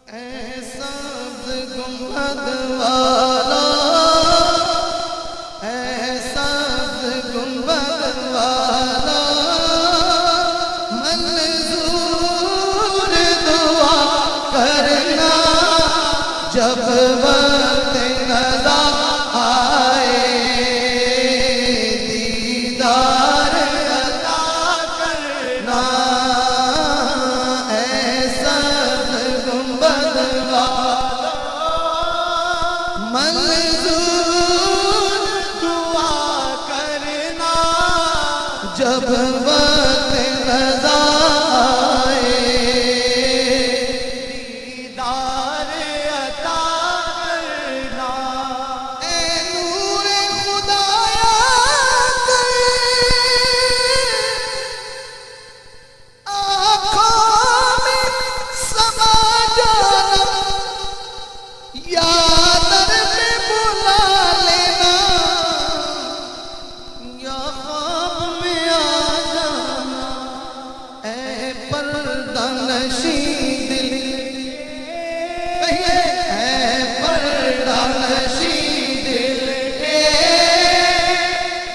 ऐसा गुंबद वाला, ऐसा गुंबद वाला मंजूर दुआ करना जब वक्त नज़ा आए, दीदार अता करना। ऐसा गुंबद वाला मंजूर दुआ करना जब वक्त नज़ा आए, दीदार अता करना। ए नूरे खुदाया कर आँखों में समा जाना, या दर पे बुला लेना, या ख्वाब में आ जाना। ऐ पर्दा नशी दिल, कहिए ऐ पर्दा नशी दिल के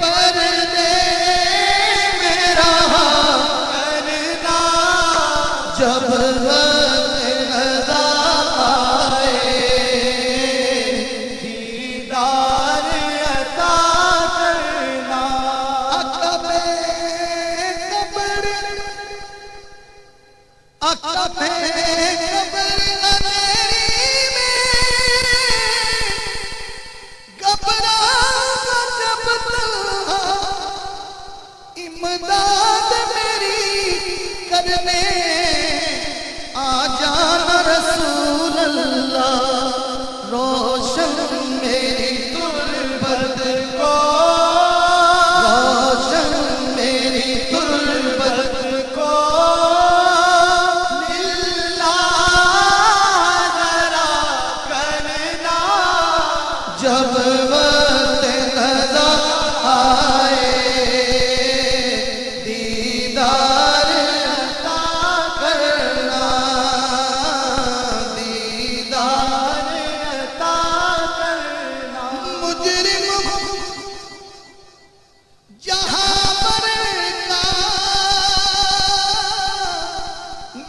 पर्दे में रहा करना जब वक्त नज़ा आए, दीदार अता करना। अक़बे कब्र, अक़बे कब्र अंधेरी में घबरा जब तन्हा, इमदाद मेरी करने आ जाना रसूल अल्लाह। रोशन मेरी तुर्बत को, रोशन मेरी तुर्बत को लिल्लाह जरा करना जब वक्त नज़ा आए, दीदार अता करना, दीदार अता करना। मुजरिम जहां पर का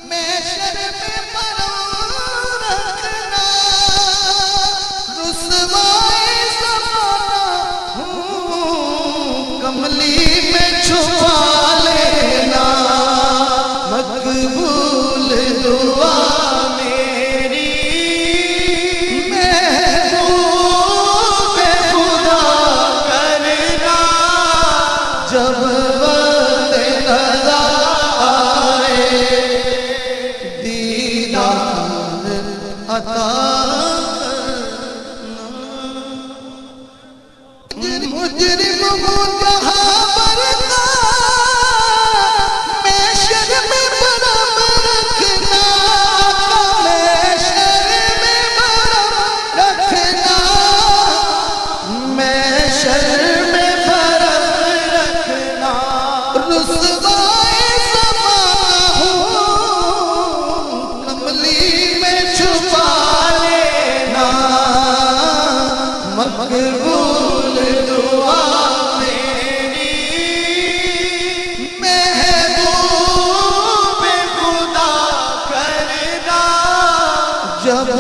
महशर में परों रखना, रुसवाए ज़माना हूँ कमली में छुपा लेना। मकबूल दुआ मेरी महबूब खुदा करना जब वक्त नज़ा आए, दीदार अता करना। मुजरिम हूँ जहाँ पर का महशर में बरम रखना, महशर में बरम रखना, महशर में बरम रखना। रुसवाए ज़माना हूँ कमली में छुपा लेना। मकबूल दुआ मेरी महबूब खुदा करना जब